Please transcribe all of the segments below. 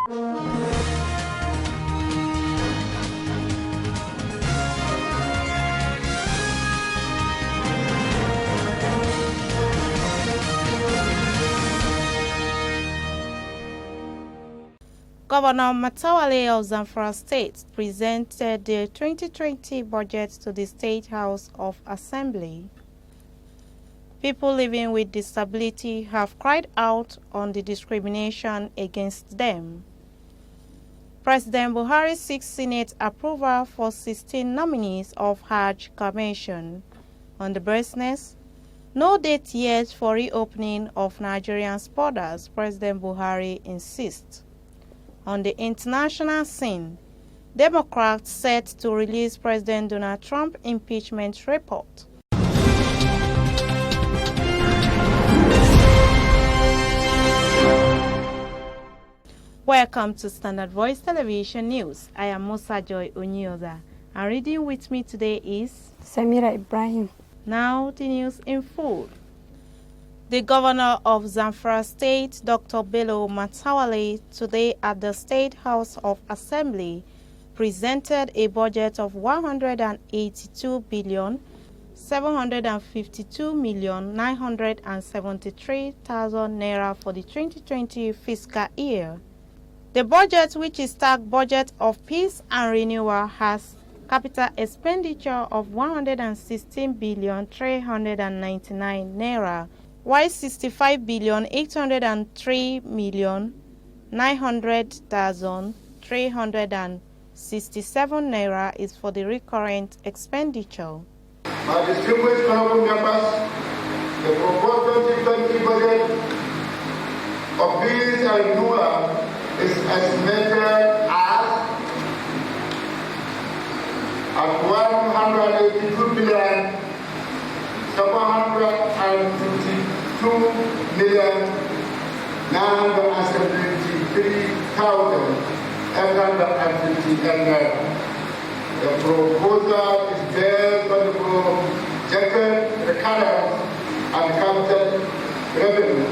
Governor Matawale of Zamfara State presented the 2020 budget to the State House of Assembly. People living with disability have cried out on the discrimination against them. President Buhari seeks Senate approval for 16 nominees of Hajj Commission. On the business, no date yet for reopening of Nigeria's borders, President Buhari insists. On the international scene, Democrats set to release President Donald Trump's impeachment report. Welcome to Standard Voice Television News. I am Musa Joy Onyoza, and reading with me today is Samira Ibrahim. Now the news in full. The governor of Zamfara State, Dr. Bello Matawale, today at the State House of Assembly, presented a budget of 182,752,973,000 naira for the 2020 fiscal year. The budget, which is tagged Budget of Peace and Renewal, has capital expenditure of 116,399 naira, while 65,803,900,367 naira is for the recurrent expenditure. My distinguished honorable members, the proposed 2020 budget of Peace and Renewal is estimated at 182,973,850 naira. The proposal is based on the projected recurrent and capital revenue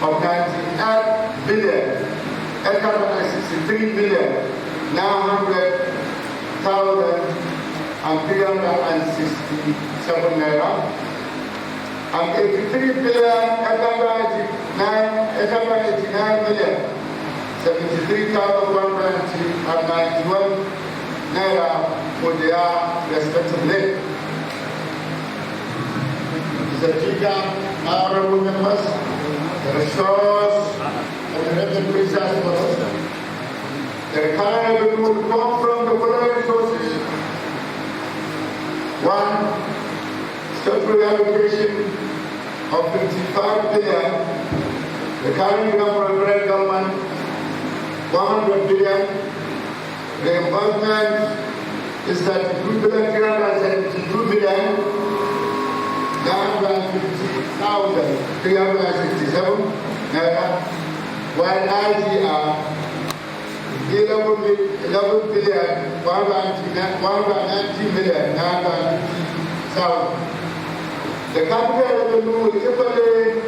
of 98,863,900,367 naira and 83,889,073,191 naira for their respectively. Mr. Speaker, honorable members, the resource of the revenue research process. The recurrent revenue will come from the following sources. 1. Statutory allocation of 55 billion. Recurring income from the federal government, 100 billion. Reimbursement is 32,372 million. 950,367 naira, while IGR 11,190,950,000. The capital revenue will equally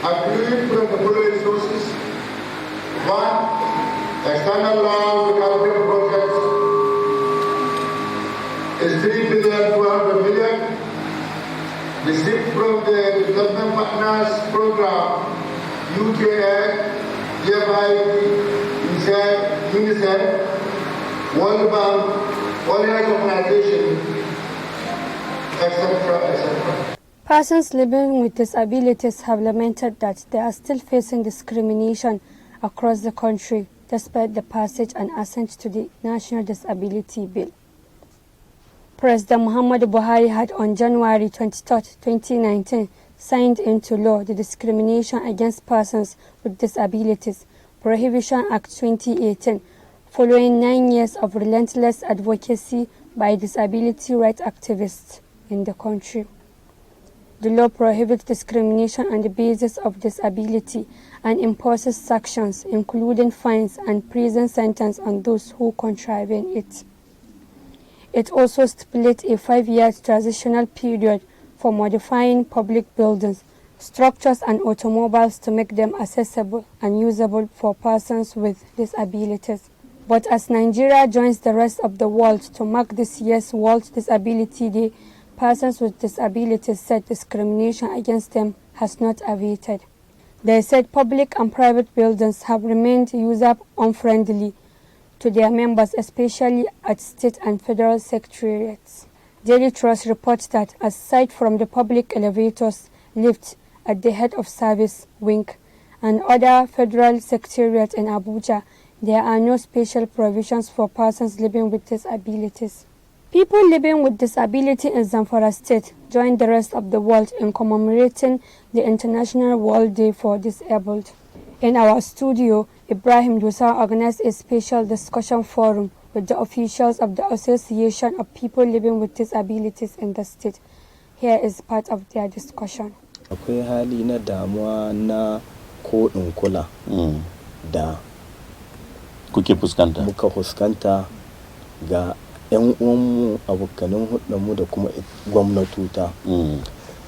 agree from the following sources. 1. External loans to capital projects is 3,200 million. Received from the Development Partners Program, UKA, UNICEF, World Bank, World Health Organization, etc., etc. Persons living with disabilities have lamented that they are still facing discrimination across the country despite the passage and assent to the National Disability Bill. President Muhammadu Buhari had on January 23, 2019, signed into law the Discrimination Against Persons with Disabilities Prohibition Act 2018, following 9 years of relentless advocacy by disability rights activists in the country. The law prohibits discrimination on the basis of disability and imposes sanctions, including fines and prison sentence on those who contravene it. It also stipulates a 5-year transitional period for modifying public buildings, structures and automobiles to make them accessible and usable for persons with disabilities. But as Nigeria joins the rest of the world to mark this year's World Disability Day, persons with disabilities said discrimination against them has not abated. They said public and private buildings have remained user-unfriendly to their members, especially at state and federal secretariats. Daily Trust reports that aside from the public elevators, lifts at the head of service wing and other federal secretariats in Abuja, there are no special provisions for persons living with disabilities. People living with disability in Zamfara State joined the rest of the world in commemorating the International World Day for Disabled. In our studio, Ibrahim Dusa organized a special discussion forum with the officials of the Association of People Living with Disabilities in the state. Here is part of their discussion. Akwai hali na damuwa na ko in kula da kuke fuskanta muka fuskanta ga 'yan uwanmu abokanin hudunmu da kuma gwamnatuta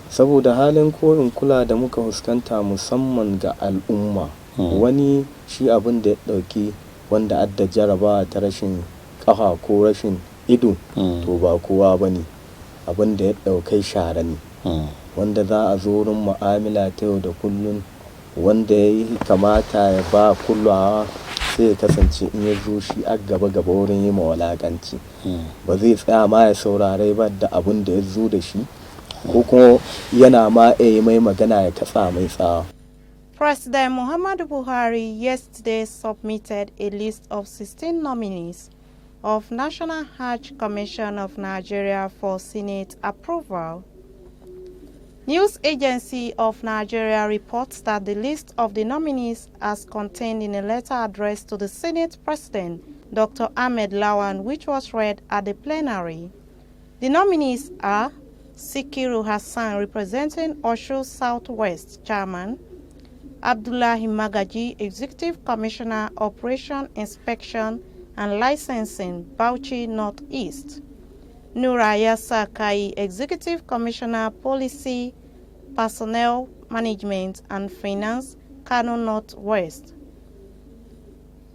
saboda halin ko in kula da muka fuskanta musamman ga al'umma wani shi abin da ya dauki wanda adda jarabawa ta rashin kafa ko rashin ido to ba kowa bane abin da ya daukai shara ne wanda za a zo wurin mu'amala ta yau da kullun wanda ya kamata ya ba kulawa sai ya kasance in ya zo shi a gaba wurin yi mawalakanci ba zai tsaya ma ya saurare ba da abin da ya zo da shi ko kuma yana ma ya mai magana ya katsa mai tsawa. President Muhammadu Buhari yesterday submitted a list of 16 nominees of National Hajj Commission of Nigeria for Senate approval. News Agency of Nigeria reports that the list of the nominees as contained in a letter addressed to the Senate President, Dr. Ahmed Lawan, which was read at the plenary. The nominees are Sikiru Hassan, representing Osho Southwest Chairman, Abdullahi Magaji, Executive Commissioner, Operation Inspection and Licensing, Bauchi Northeast, Nuraya Sakai, Executive Commissioner, Policy, Personnel Management and Finance, Kano Northwest,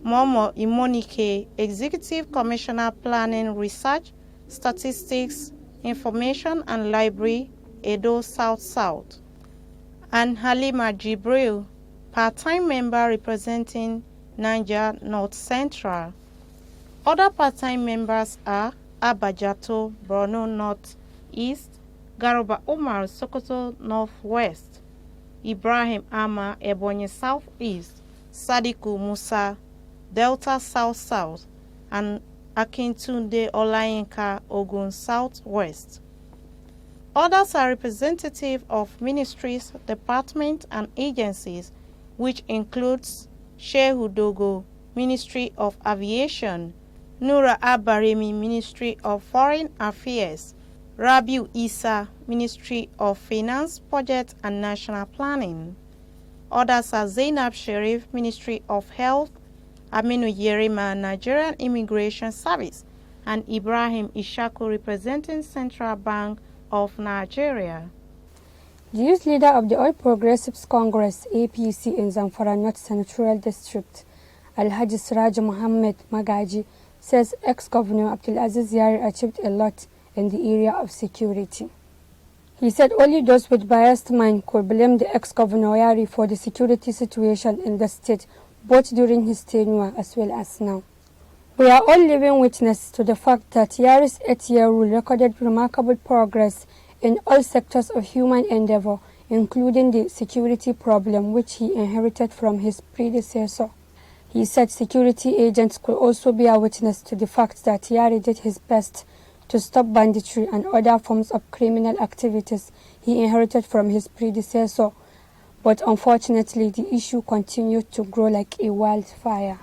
Momo Imonike, Executive Commissioner, Planning, Research, Statistics, Information and Library, Edo South, and Halima Jibril, part-time member representing Niger North Central. Other part-time members are Abajato, Borno North East, Garuba Umar, Sokoto Northwest, Ibrahim Ama, Ebonyi Southeast, Sadiku Musa, Delta South, and Akintunde Olayinka, Ogun Southwest. Others are representative of ministries, departments, and agencies, which includes Shehu Dogo, Ministry of Aviation, Nura Abaremi, Ministry of Foreign Affairs, Rabiu Isa, Ministry of Finance, Budget and National Planning. Others are Zainab Sharif, Ministry of Health, Aminu Yerima, Nigerian Immigration Service, and Ibrahim Ishaku, representing Central Bank of Nigeria. The youth leader of the All Progressives Congress, APC, in Zamfara North Senatorial District, Alhaji Siraj Muhammad Magaji, says ex-governor Abdulaziz Yari achieved a lot in the area of security. He said only those with biased mind could blame the ex-governor Yari for the security situation in the state, both during his tenure as well as now. We are all living witness to the fact that Yari's 8-year rule recorded remarkable progress in all sectors of human endeavor, including the security problem which he inherited from his predecessor. He said security agents could also bear witness to the fact that Yari did his best to stop banditry and other forms of criminal activities he inherited from his predecessor, but unfortunately the issue continued to grow like a wildfire.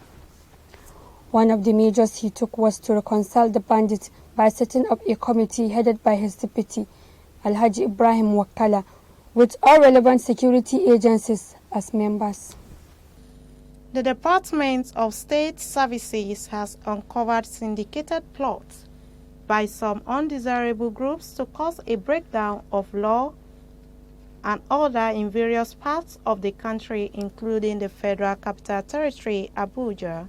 One of the measures he took was to reconcile the bandits by setting up a committee headed by his deputy, Alhaji Ibrahim Wakala, with all relevant security agencies as members. The Department of State Services has uncovered syndicated plots by some undesirable groups to cause a breakdown of law and other in various parts of the country, including the Federal Capital Territory, Abuja.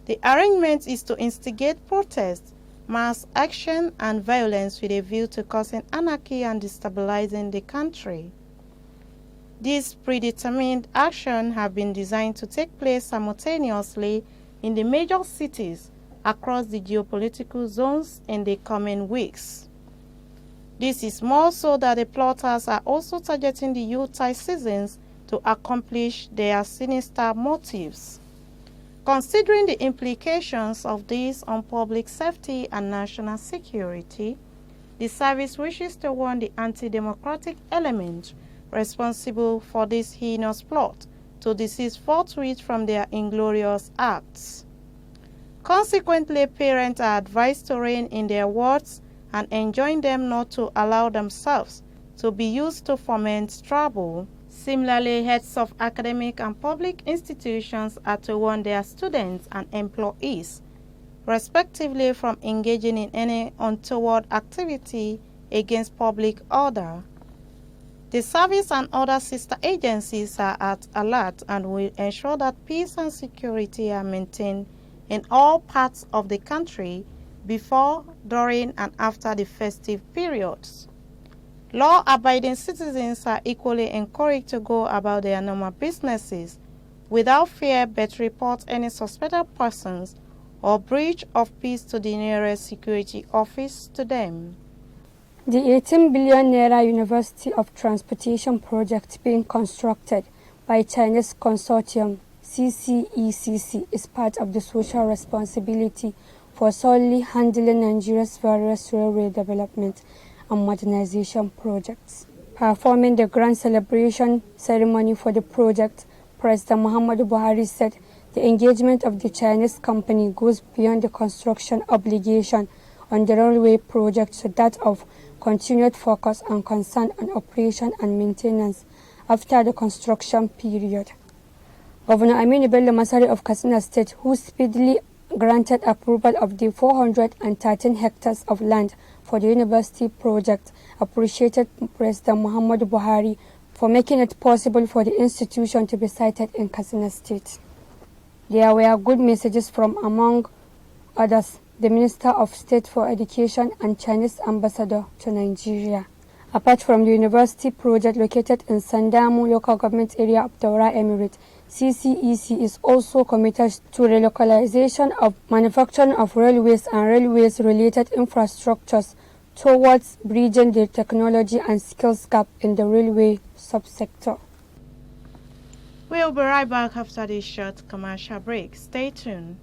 The arrangement is to instigate protest, mass action, and violence with a view to causing anarchy and destabilizing the country. These predetermined actions have been designed to take place simultaneously in the major cities across the geopolitical zones in the coming weeks. This is more so that the plotters are also targeting the Yuletide seasons to accomplish their sinister motives. Considering the implications of this on public safety and national security, the service wishes to warn the anti-democratic element responsible for this heinous plot to desist forthwith from their inglorious acts. Consequently, parents are advised to rein in their words and enjoin them not to allow themselves to be used to foment trouble. Similarly, heads of academic and public institutions are to warn their students and employees, respectively, from engaging in any untoward activity against public order. The service and other sister agencies are at alert and will ensure that peace and security are maintained in all parts of the country before, during, and after the festive periods. Law-abiding citizens are equally encouraged to go about their normal businesses without fear, but report any suspected persons or breach of peace to the nearest security office to them. The 18 billion naira University of Transportation project being constructed by Chinese consortium CCECC is part of the social responsibility for solely handling Nigeria's various railway development and modernization projects. Performing the grand celebration ceremony for the project, President Muhammadu Buhari said the engagement of the Chinese company goes beyond the construction obligation on the railway project to that of continued focus and concern on operation and maintenance after the construction period. Governor Aminu Bello Masari of Katsina State, who speedily granted approval of the 413 hectares of land for the university project, appreciated President Muhammadu Buhari for making it possible for the institution to be sited in Katsina State. There were good messages from, among others, the Minister of State for Education and Chinese Ambassador to Nigeria. Apart from the university project located in Sandamu local government area of Daura Emirate, CCEC is also committed to relocalization of manufacturing of railways and railways-related infrastructures towards bridging the technology and skills gap in the railway subsector. We'll be right back after this short commercial break. Stay tuned.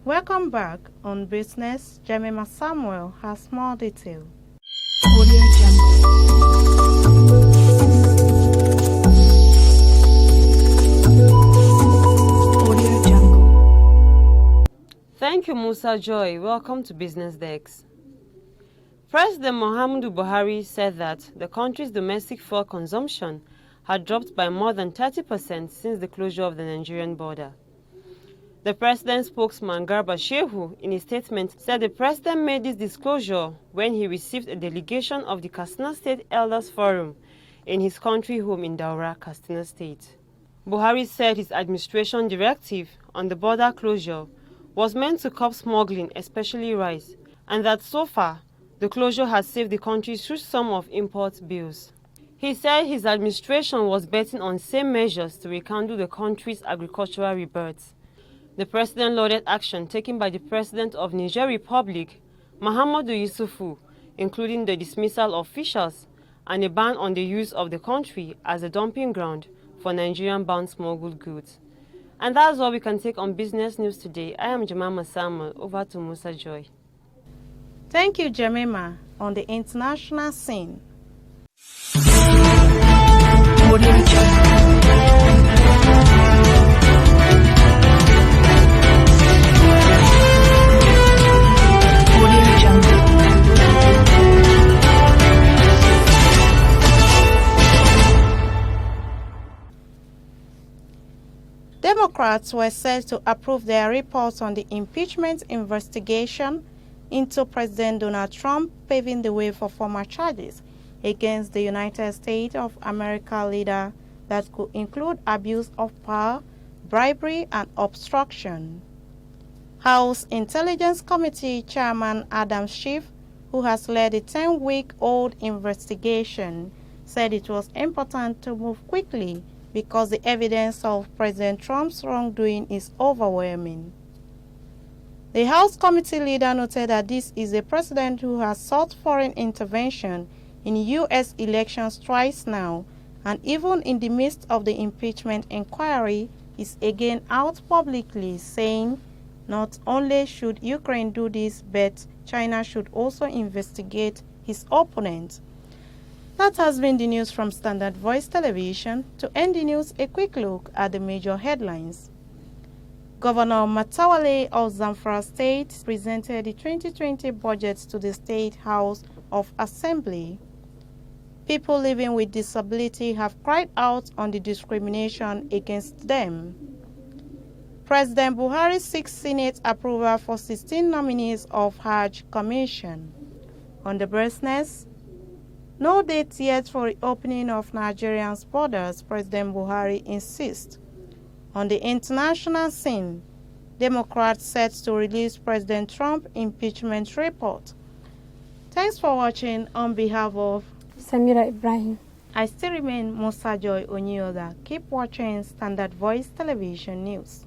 Welcome back on Business. Jemima Samuel has more detail. Thank you, Musa Joy. Welcome to Business Desk. President Muhammadu Buhari said that the country's domestic fuel consumption had dropped by more than 30% since the closure of the Nigerian border. The president's spokesman, Garba Shehu, in a statement, said the president made this disclosure when he received a delegation of the Katsina State Elders Forum in his country home in Daura, Katsina State. Buhari said his administration directive on the border closure was meant to curb smuggling, especially rice, and that so far, the closure has saved the country's huge sum of import bills. He said his administration was betting on same measures to rekindle the country's agricultural rebirth. The president lauded action taken by the president of Niger Republic, Mahamadou Yusufu, including the dismissal of officials and a ban on the use of the country as a dumping ground for Nigerian-bound smuggled goods. And that's all we can take on business news today. I am Jemima Samuel. Over to Musa Joy. Thank you, Jemima. On the international scene. Democrats were set to approve their report on the impeachment investigation into President Donald Trump, paving the way for formal charges against the United States of America leader that could include abuse of power, bribery, and obstruction. House Intelligence Committee Chairman Adam Schiff, who has led a 10-week-old investigation, said it was important to move quickly because the evidence of President Trump's wrongdoing is overwhelming. The House committee leader noted that this is a president who has sought foreign intervention in U.S. elections twice now, and even in the midst of the impeachment inquiry, is again out publicly saying not only should Ukraine do this, but China should also investigate his opponent. That has been the news from Standard Voice Television. To end the news, a quick look at the major headlines. Governor Matawale of Zamfara State presented the 2020 budget to the State House of Assembly. People living with disability have cried out on the discrimination against them. President Buhari seeks Senate approval for 16 nominees of Hajj Commission. On the business, no date yet for the opening of Nigeria's borders, President Buhari insists. On the international scene, Democrats set to release President Trump impeachment report. Thanks for watching. On behalf of Samira Ibrahim, I still remain Musa Joy Onyoda. Keep watching Standard Voice Television News.